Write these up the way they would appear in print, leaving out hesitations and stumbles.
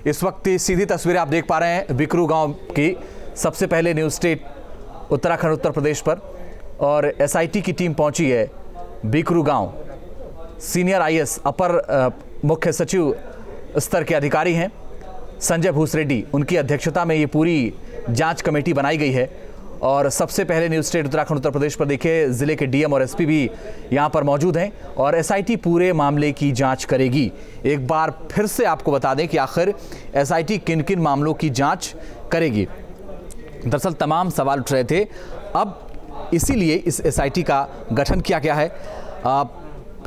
इस वक्त सीधी तस्वीरें आप देख पा रहे हैं बिकरू गांव की। सबसे पहले न्यूज़ स्टेट उत्तराखंड उत्तर प्रदेश पर और एसआईटी की टीम पहुंची है बिकरू गांव। सीनियर आईएएस अपर मुख्य सचिव स्तर के अधिकारी हैं संजय भूसरेड्डी, उनकी अध्यक्षता में ये पूरी जांच कमेटी बनाई गई है। और सबसे पहले न्यूज़ स्टेट उत्तराखंड उत्तर प्रदेश पर देखिए, ज़िले के डीएम और एसपी भी यहाँ पर मौजूद हैं और एसआईटी पूरे मामले की जांच करेगी। एक बार फिर से आपको बता दें कि आखिर एसआईटी किन किन मामलों की जांच करेगी। दरअसल तमाम सवाल उठ रहे थे, अब इसीलिए इस एसआईटी का गठन किया गया है।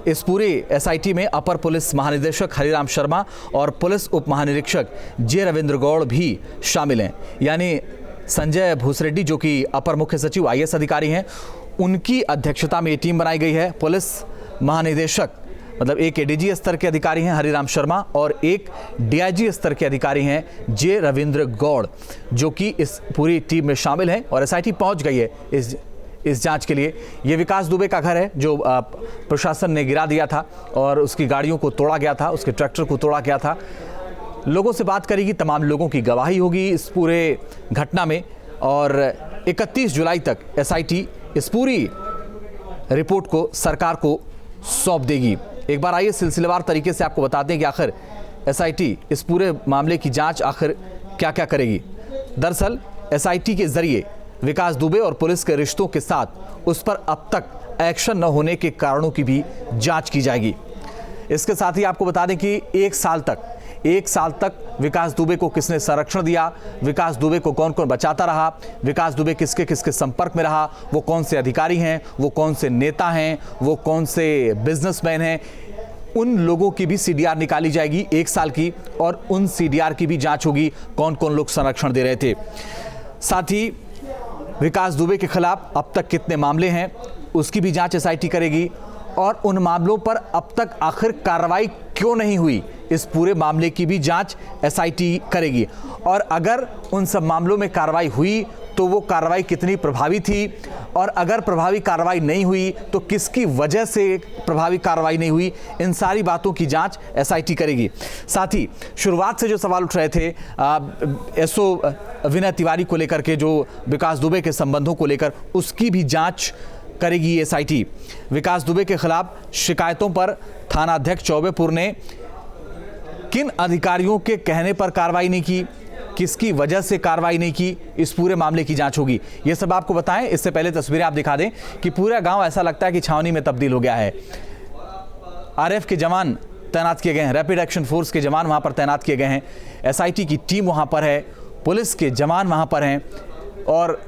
इस पूरे एसआईटी में अपर पुलिस महानिदेशक हरिराम शर्मा और पुलिस उप महानिरीक्षक जे रविंद्र गौड़ भी शामिल हैं। यानी संजय भूसरेड्डी जो कि अपर मुख्य सचिव आईएएस अधिकारी हैं, उनकी अध्यक्षता में ये टीम बनाई गई है। पुलिस महानिदेशक मतलब एक एडीजी स्तर के अधिकारी हैं हरिराम शर्मा और एक डीआईजी स्तर के अधिकारी हैं जे रविंद्र गौड़, जो कि इस पूरी टीम में शामिल हैं। और एसआईटी पहुंच गई है इस जांच के लिए। ये विकास दुबे का घर है जो प्रशासन ने गिरा दिया था और उसकी गाड़ियों को तोड़ा गया था, उसके ट्रैक्टर को तोड़ा गया था। लोगों से बात करेगी, तमाम लोगों की गवाही होगी इस पूरे घटना में और 31 जुलाई तक एसआईटी इस पूरी रिपोर्ट को सरकार को सौंप देगी। एक बार आइए सिलसिलेवार तरीके से आपको बताते हैं कि आखिर एसआईटी इस पूरे मामले की जांच आखिर क्या क्या करेगी। दरअसल एसआईटी के जरिए विकास दुबे और पुलिस के रिश्तों के साथ उस पर अब तक एक्शन न होने के कारणों की भी जांच की जाएगी। इसके साथ ही आपको बता दें कि एक साल तक विकास दुबे को किसने संरक्षण दिया, विकास दुबे को कौन कौन बचाता रहा, विकास दुबे किसके किसके संपर्क में रहा, वो कौन से अधिकारी हैं, वो कौन से नेता हैं, वो कौन से बिजनेसमैन हैं, उन लोगों की भी सीडीआर निकाली जाएगी 1 साल की और उन सीडीआर की भी जांच होगी, कौन कौन लोग संरक्षण दे रहे थे। साथ ही विकास दुबे के खिलाफ अब तक कितने मामले हैं उसकी भी जांच एसआईटी करेगी और उन मामलों पर अब तक आखिर कार्रवाई क्यों नहीं हुई, इस पूरे मामले की भी जांच एसआईटी करेगी। और अगर उन सब मामलों में कार्रवाई हुई तो वो कार्रवाई कितनी प्रभावी थी और अगर प्रभावी कार्रवाई नहीं हुई तो किसकी वजह से प्रभावी कार्रवाई नहीं हुई, इन सारी बातों की जांच एसआईटी करेगी। साथ ही शुरुआत से जो सवाल उठ रहे थे एसओ विनय तिवारी को लेकर के, जो विकास दुबे के संबंधों को लेकर, उसकी भी जांच करेगी एसआईटी। विकास दुबे के खिलाफ शिकायतों पर थाना अध्यक्ष चौबेपुर ने किन अधिकारियों के कहने पर कार्रवाई नहीं की, किसकी वजह से कार्रवाई नहीं की, इस पूरे मामले की जांच होगी। ये सब आपको बताएं। इससे पहले तस्वीरें आप दिखा दें कि पूरा गांव ऐसा लगता है कि छावनी में तब्दील हो गया है। आरएफ के जवान तैनात किए गए हैं, रैपिड एक्शन फोर्स के जवान वहां पर तैनात किए गए हैं, एसआईटी की टीम वहां पर है, पुलिस के जवान वहां पर हैं। और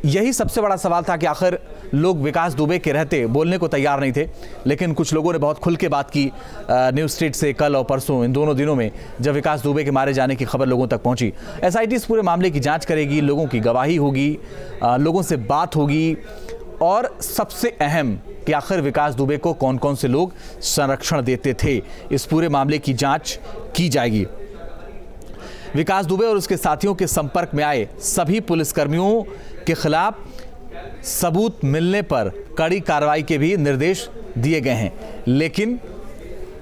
यही सबसे बड़ा सवाल था कि आखिर लोग विकास दुबे के रहते बोलने को तैयार नहीं थे, लेकिन कुछ लोगों ने बहुत खुल के बात की न्यूज़ स्टेट से कल और परसों, इन दोनों दिनों में जब विकास दुबे के मारे जाने की खबर लोगों तक पहुंची। एसआईटी इस पूरे मामले की जांच करेगी, लोगों की गवाही होगी, लोगों से बात होगी और सबसे अहम कि आखिर विकास दुबे को कौन कौन से लोग संरक्षण देते थे, इस पूरे मामले की जाँच की जाएगी। विकास दुबे और उसके साथियों के संपर्क में आए सभी पुलिसकर्मियों के खिलाफ सबूत मिलने पर कड़ी कार्रवाई के भी निर्देश दिए गए हैं, लेकिन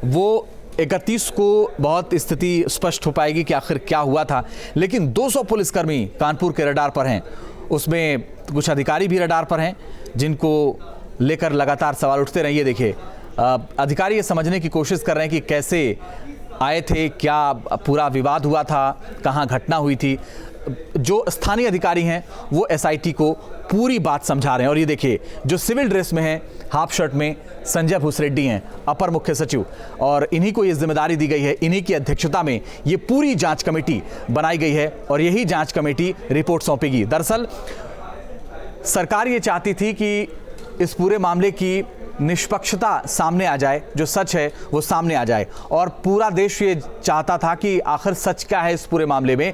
वो 31 को बहुत स्थिति स्पष्ट हो पाएगी कि आखिर क्या हुआ था। लेकिन 200 पुलिसकर्मी कानपुर के रडार पर हैं, उसमें कुछ अधिकारी भी रडार पर हैं जिनको लेकर लगातार सवाल उठते रहे। ये देखिए, अधिकारी ये समझने की कोशिश कर रहे हैं कि कैसे आए थे, क्या पूरा विवाद हुआ था, कहाँ घटना हुई थी। जो स्थानीय अधिकारी हैं वो एसआईटी को पूरी बात समझा रहे हैं। और ये देखिए, जो सिविल ड्रेस में हैं, हाफ शर्ट में, संजय भूसरेड्डी हैं, अपर मुख्य सचिव, और इन्हीं को ये जिम्मेदारी दी गई है। इन्हीं की अध्यक्षता में ये पूरी जांच कमेटी बनाई गई है और यही जांच कमेटी रिपोर्ट सौंपेगी। दरअसल सरकार ये चाहती थी कि इस पूरे मामले की निष्पक्षता सामने आ जाए, जो सच है वो सामने आ जाए, और पूरा देश ये चाहता था कि आखिर सच क्या है इस पूरे मामले में।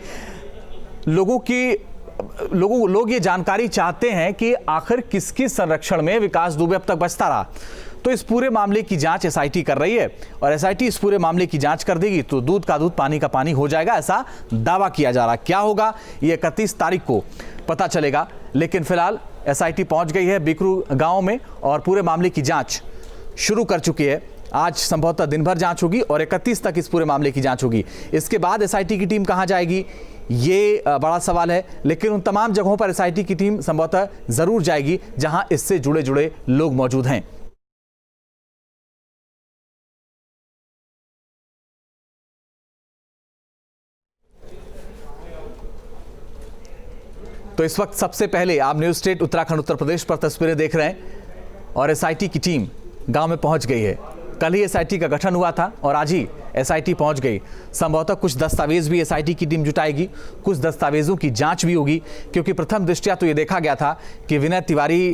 लोग ये जानकारी चाहते हैं कि आखिर किसके संरक्षण में विकास दुबे अब तक बचता रहा। तो इस पूरे मामले की जांच एसआईटी कर रही है और एसआईटी इस पूरे मामले की जांच कर देगी तो दूध का दूध पानी का पानी हो जाएगा, ऐसा दावा किया जा रहा। क्या होगा ये 31 तारीख को पता चलेगा। लेकिन फिलहाल एसआईटी पहुंच गई है बिकरू गांव में और पूरे मामले की जांच शुरू कर चुकी है। आज संभवतः दिन भर जांच होगी और 31 तक इस पूरे मामले की जांच होगी। इसके बाद एसआईटी की टीम कहां जाएगी, ये बड़ा सवाल है। लेकिन उन तमाम जगहों पर एसआईटी की टीम संभवतः जरूर जाएगी जहां इससे जुड़े लोग मौजूद हैं। तो इस वक्त सबसे पहले आप न्यूज स्टेट उत्तराखंड उत्तर प्रदेश पर तस्वीरें देख रहे हैं और एसआईटी की टीम गांव में पहुंच गई है। कल ही एसआईटी का गठन हुआ था और आज ही एसआईटी पहुंच गई। संभवतः कुछ दस्तावेज भी एसआईटी की टीम जुटाएगी, कुछ दस्तावेजों की जांच भी होगी, क्योंकि प्रथम दृष्टया तो ये देखा गया था कि विनय तिवारी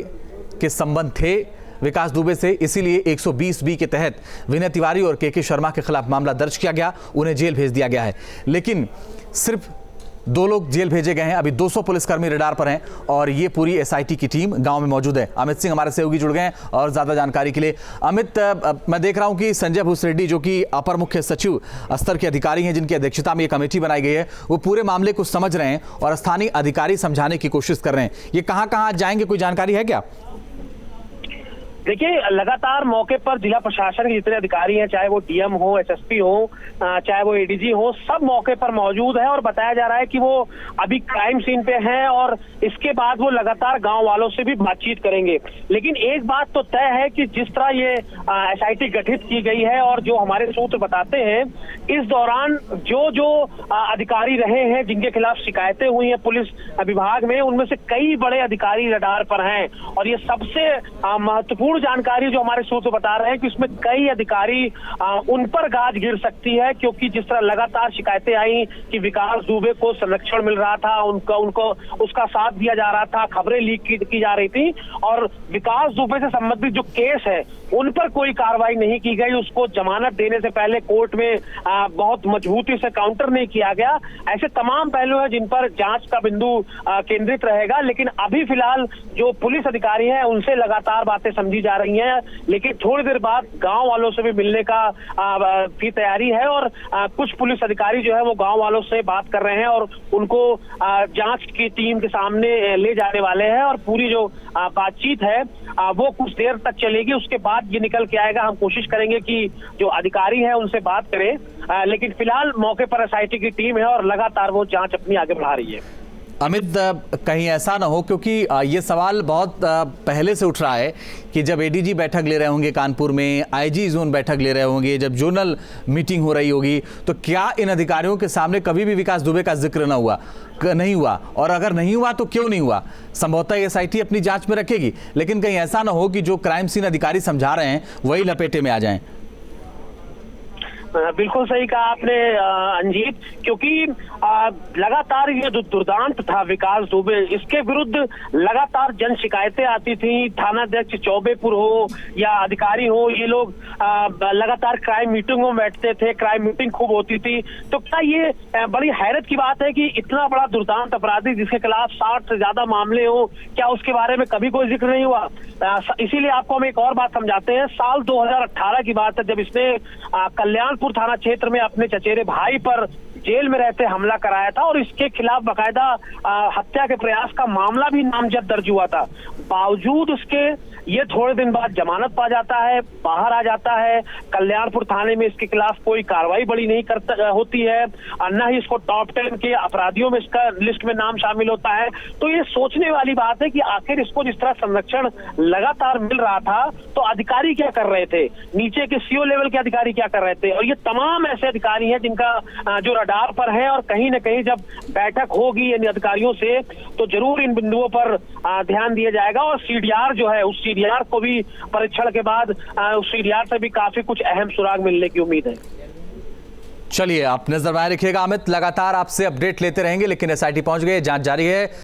के संबंध थे विकास दुबे से, इसीलिए 120B के तहत विनय तिवारी और के शर्मा के खिलाफ मामला दर्ज किया गया, उन्हें जेल भेज दिया गया है। लेकिन सिर्फ 2 लोग जेल भेजे गए हैं, अभी 200 पुलिसकर्मी रडार पर हैं और ये पूरी एसआईटी की टीम गांव में मौजूद है। अमित सिंह हमारे सहयोगी जुड़ गए हैं और ज्यादा जानकारी के लिए। अमित, मैं देख रहा हूं कि संजय भूसरेड्डी जो कि अपर मुख्य सचिव स्तर के अधिकारी हैं, जिनकी अध्यक्षता में ये कमेटी बनाई गई है, वो पूरे मामले को समझ रहे हैं और स्थानीय अधिकारी समझाने की कोशिश कर रहे हैं। ये कहां जाएंगे, कोई जानकारी है क्या? देखिए, लगातार मौके पर जिला प्रशासन के जितने अधिकारी हैं, चाहे वो डीएम हो, एसएसपी हो, चाहे वो एडीजी हो, सब मौके पर मौजूद है और बताया जा रहा है कि वो अभी क्राइम सीन पे हैं और इसके बाद वो लगातार गांव वालों से भी बातचीत करेंगे। लेकिन एक बात तो तय है कि जिस तरह ये एसआईटी गठित की गई है और जो हमारे सूत्र बताते हैं, इस दौरान जो अधिकारी रहे हैं जिनके खिलाफ शिकायतें हुई हैं पुलिस विभाग में, उनमें से कई बड़े अधिकारी रडार पर हैं और ये सबसे महत्वपूर्ण जानकारी जो हमारे सूत्र बता रहे हैं कि उसमें कई अधिकारी उन पर गाज गिर सकती है, क्योंकि जिस तरह लगातार शिकायतें आई कि विकास दुबे को संरक्षण मिल रहा था, उनको उसका साथ दिया जा रहा था, खबरें लीक की जा रही थी और विकास दुबे से संबंधित जो केस है उन पर कोई कार्रवाई नहीं की गई, उसको जमानत देने से पहले कोर्ट में बहुत मजबूती से काउंटर नहीं किया गया। ऐसे तमाम पहलू हैं जिन पर जांच का बिंदु केंद्रित रहेगा। लेकिन अभी फिलहाल जो पुलिस अधिकारी हैं उनसे लगातार बातें समझी जा रही हैं, लेकिन थोड़ी देर बाद गांव वालों से भी मिलने की तैयारी है और कुछ पुलिस अधिकारी जो है वो गांव वालों से बात कर रहे हैं और उनको जांच की टीम के सामने ले जाने वाले हैं और पूरी जो बातचीत है वो कुछ देर तक चलेगी। उसके बाद ये निकल के आएगा। हम कोशिश करेंगे कि जो अधिकारी हैं उनसे बात करें, लेकिन फिलहाल मौके पर एसआईटी की टीम है और लगातार वो जांच अपनी आगे बढ़ा रही है। अमित, कहीं ऐसा ना हो, क्योंकि ये सवाल बहुत पहले से उठ रहा है कि जब एडीजी बैठक ले रहे होंगे कानपुर में, आईजी जोन बैठक ले रहे होंगे, जब जोनल मीटिंग हो रही होगी, तो क्या इन अधिकारियों के सामने कभी भी विकास दुबे का जिक्र नहीं हुआ? और अगर नहीं हुआ तो क्यों नहीं हुआ? संभवतः एसआईटी अपनी जांच में रखेगी, लेकिन कहीं ऐसा ना हो कि जो क्राइम सीन अधिकारी समझा रहे हैं वही लपेटे में आ जाएं। बिल्कुल सही कहा आपने अंजीत, क्योंकि लगातार ये जो दुर्दांत था विकास दुबे, इसके विरुद्ध लगातार जन शिकायतें आती थी। थानाध्यक्ष चौबेपुर हो या अधिकारी हो, ये लोग लगातार क्राइम मीटिंगों में बैठते थे, क्राइम मीटिंग खूब होती थी। तो क्या ये बड़ी हैरत की बात है कि इतना बड़ा दुर्दांत अपराधी जिसके खिलाफ 60 से ज्यादा मामले हो, क्या उसके बारे में कभी कोई जिक्र नहीं हुआ? इसीलिए आपको हम एक और बात समझाते हैं। साल 2018 की बात है जब इसने कल्याणपुर थाना क्षेत्र में अपने चचेरे भाई पर जेल में रहते हमला कराया था और इसके खिलाफ बाकायदा हत्या के प्रयास का मामला भी नामजद दर्ज हुआ था। बावजूद उसके ये थोड़े दिन बाद जमानत पा जाता है, बाहर आ जाता है। कल्याणपुर थाने में इसके खिलाफ कोई कार्रवाई बड़ी नहीं होती है, न ही इसको टॉप 10 के अपराधियों में इसका लिस्ट में नाम शामिल होता है। तो ये सोचने वाली बात है कि आखिर इसको जिस तरह संरक्षण लगातार मिल रहा था तो अधिकारी क्या कर रहे थे, नीचे के सीओ लेवल के अधिकारी क्या कर रहे थे? और ये तमाम ऐसे अधिकारी हैं जिनका जो रडार पर है और कहीं न कहीं जब बैठक होगी इन अधिकारियों से तो जरूर इन बिंदुओं पर ध्यान दिया जाएगा। और सीडीआर जो है, उस सीडीआर को भी परीक्षण के बाद उस सीडीआर से भी काफी कुछ अहम सुराग मिलने की उम्मीद है। चलिए, आप नजर बनाए रखिएगा। अमित, लगातार आपसे अपडेट लेते रहेंगे, लेकिन एसआईटी पहुंच गए, जांच जारी है।